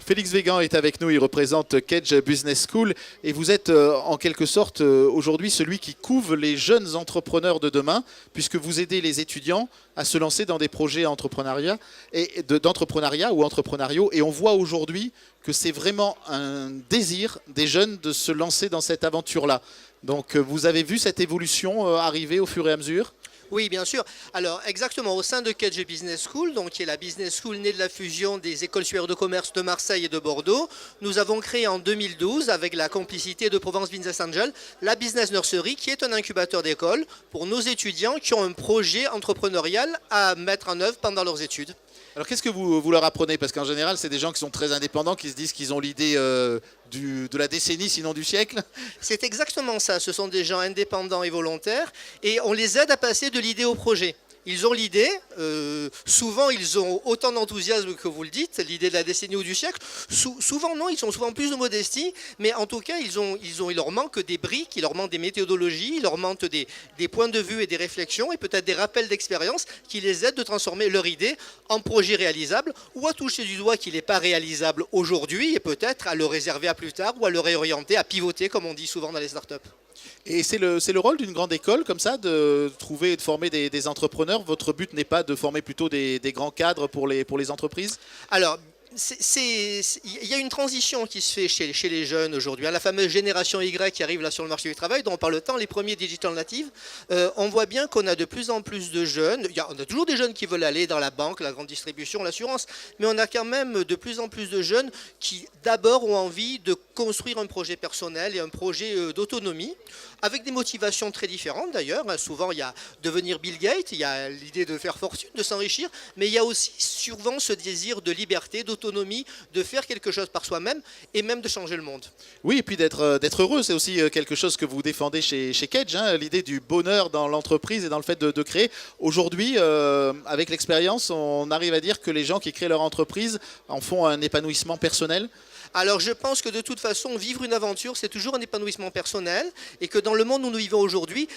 Félix Végan est avec nous, il représente Kedge Business School et vous êtes en quelque sorte aujourd'hui celui qui couve les jeunes entrepreneurs de demain puisque vous aidez les étudiants à se lancer dans des projets d'entrepreneuriat ou entrepreneuriaux et on voit aujourd'hui que c'est vraiment un désir des jeunes de se lancer dans cette aventure-là. Donc vous avez vu cette évolution arriver au fur et à mesure ? Oui, bien sûr. Alors, exactement, au sein de Kedge Business School, donc, qui est la business school née de la fusion des écoles supérieures de commerce de Marseille et de Bordeaux, nous avons créé en 2012, avec la complicité de Provence Business Angel, la Business Nursery, qui est un incubateur d'école pour nos étudiants qui ont un projet entrepreneurial à mettre en œuvre pendant leurs études. Alors qu'est-ce que vous leur apprenez? Parce qu'en général, c'est des gens qui sont très indépendants, qui se disent qu'ils ont l'idée de la décennie, sinon du siècle. C'est exactement ça, ce sont des gens indépendants et volontaires, et on les aide à passer de l'idée au projet. Ils ont l'idée, souvent ils ont autant d'enthousiasme que vous le dites, l'idée de la décennie ou du siècle. Souvent non, ils sont souvent plus de modestie, mais en tout cas il leur manque des briques, il leur manque des méthodologies, il leur manque des points de vue et des réflexions et peut-être des rappels d'expérience qui les aident de transformer leur idée en projet réalisable ou à toucher du doigt qu'il n'est pas réalisable aujourd'hui et peut-être à le réserver à plus tard ou à le réorienter, à pivoter comme on dit souvent dans les startups. Et c'est le rôle d'une grande école comme ça de trouver et de former des entrepreneurs. Votre but n'est pas de former plutôt des grands cadres pour les entreprises? Alors, il y a une transition qui se fait chez les jeunes aujourd'hui. La fameuse génération Y qui arrive là sur le marché du travail, dont on parle tant, les premiers digital natives. On voit bien qu'on a de plus en plus de jeunes. On a toujours des jeunes qui veulent aller dans la banque, la grande distribution, l'assurance. Mais on a quand même de plus en plus de jeunes qui d'abord ont envie de construire un projet personnel et un projet d'autonomie, avec des motivations très différentes d'ailleurs. Souvent, il y a devenir Bill Gates, il y a l'idée de faire fortune, de s'enrichir, mais il y a aussi souvent ce désir de liberté, d'autonomie, de faire quelque chose par soi-même et même de changer le monde. Oui, et puis d'être heureux, c'est aussi quelque chose que vous défendez chez Kedge, hein, l'idée du bonheur dans l'entreprise et dans le fait de créer. Aujourd'hui, avec l'expérience, on arrive à dire que les gens qui créent leur entreprise en font un épanouissement personnel. Alors je pense que de toute façon, vivre une aventure, c'est toujours un épanouissement personnel et que dans le monde où nous vivons aujourd'hui,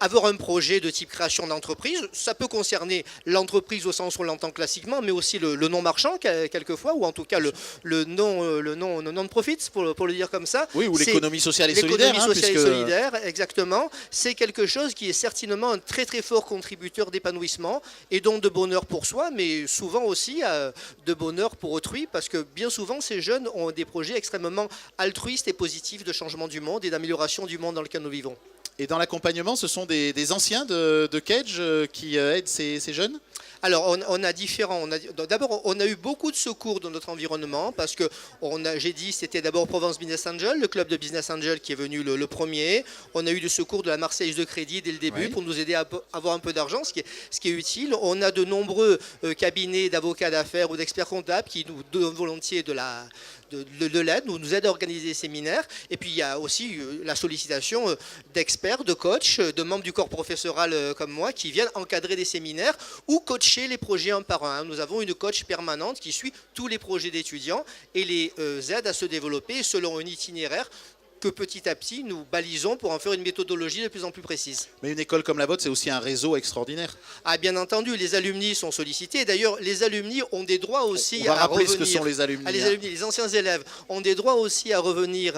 avoir un projet de type création d'entreprise, ça peut concerner l'entreprise au sens où on l'entend classiquement, mais aussi le non-marchand quelquefois, ou en tout cas le non-profit, pour le dire comme ça. Oui, ou l'économie sociale et solidaire. L'économie sociale et solidaire, exactement. C'est quelque chose qui est certainement un très très fort contributeur d'épanouissement et donc de bonheur pour soi, mais souvent aussi de bonheur pour autrui, parce que bien souvent ces jeunes ont des projets extrêmement altruistes et positifs de changement du monde et d'amélioration du monde dans lequel nous vivons. Et dans l'accompagnement, ce sont des anciens de Kedge qui aident ces jeunes? Alors, on a différents. D'abord, on a eu beaucoup de secours dans notre environnement parce que, j'ai dit, c'était d'abord Provence Business Angel, le club de Business Angel qui est venu le premier. On a eu du secours de la Marseillaise de crédit dès le début pour nous aider à avoir un peu d'argent, ce qui est utile. On a de nombreux cabinets d'avocats d'affaires ou d'experts comptables qui nous donnent volontiers de l'aide, nous aident à organiser des séminaires. Et puis, il y a aussi la sollicitation d'experts, de coachs, de membres du corps professoral comme moi qui viennent encadrer des séminaires ou coacher les projets un par un. Nous avons une coach permanente qui suit tous les projets d'étudiants et les aide à se développer selon un itinéraire que petit à petit nous balisons pour en faire une méthodologie de plus en plus précise. Mais une école comme la vôtre, c'est aussi un réseau extraordinaire. Ah, bien entendu, les alumni sont sollicités. D'ailleurs, les alumni ont des droits aussi à revenir. Ce que sont les alumni. Les alumni, les anciens élèves ont des droits aussi à revenir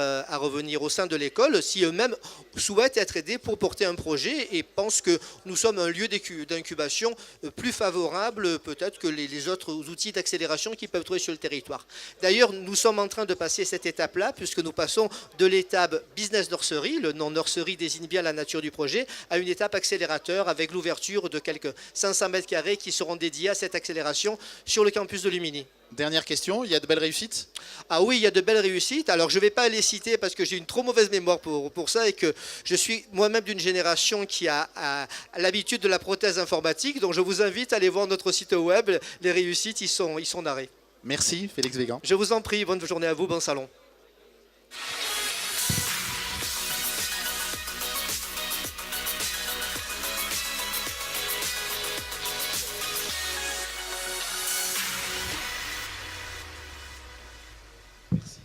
au sein de l'école si eux-mêmes souhaitent être aidés pour porter un projet et pensent que nous sommes un lieu d'incubation plus favorable peut-être que les autres outils d'accélération qui peuvent trouver sur le territoire. D'ailleurs, nous sommes en train de passer cette étape-là puisque nous passons de l'étape Business Nursery, le nom Nursery désigne bien la nature du projet, à une étape accélérateur avec l'ouverture de quelques 500 mètres carrés qui seront dédiés à cette accélération sur le campus de Lumini. Dernière question, il y a de belles réussites? Ah oui, il y a de belles réussites. Alors je ne vais pas les citer parce que j'ai une trop mauvaise mémoire pour ça et que je suis moi-même d'une génération qui a l'habitude de la prothèse informatique. Donc je vous invite à aller voir notre site web. Les réussites, ils sont d'arrêt. Merci Félix Végan. Je vous en prie, bonne journée à vous, bon salon. Merci.